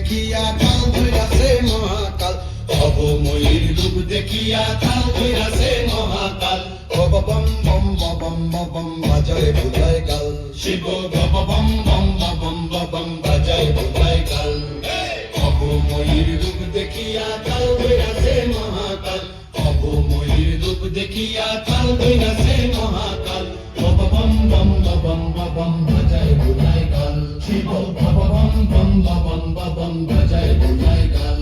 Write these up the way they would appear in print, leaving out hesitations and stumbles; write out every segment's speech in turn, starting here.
দেখিয়া কাল ধইরাছে মহাকাল ভবময়ীর রূপ দেখিয়া কাল ধইরাছে মহাকাল বম বম বম বম বম বাজায় বুলায় গাল শিব বম বম বম বম বম বাজায় বুলায় গাল ভবময়ীর রূপ দেখিয়া কাল ধইরাছে মহাকাল ভবময়ীর রূপ দেখিয়া কাল ধইরাছে মহাকাল বম বম বম বম বম বাজায় বুলায় গাল শিব বম বম বম বম বাজায় বুলায় গাল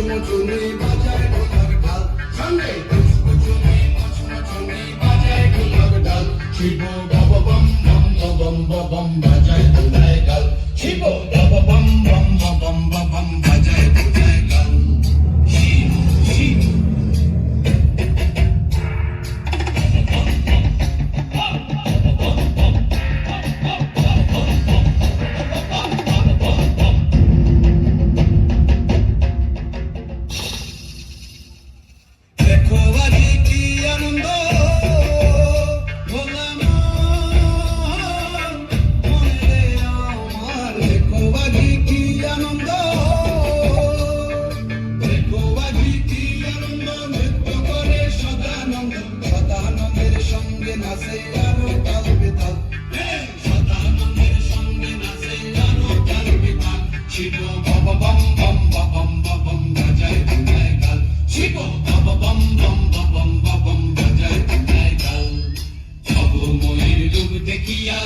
মুচুনি বাজায় ঢোলার ঢাল সঙ্গে মুচুনি বাজায় ঢোলার ঢাল শিব বম বম বম বম বাজায় ঢোলায় গাল শিব বম বম বম বম বাজায় ঢোলায় গাল শিব শিব শিব বম বম বম বম বম বাজায় ঢোলায় গাল শিব বম বম বম বম বম বাজায় ঢোলায় গাল ভবময়ীর রূপ দেখিয়া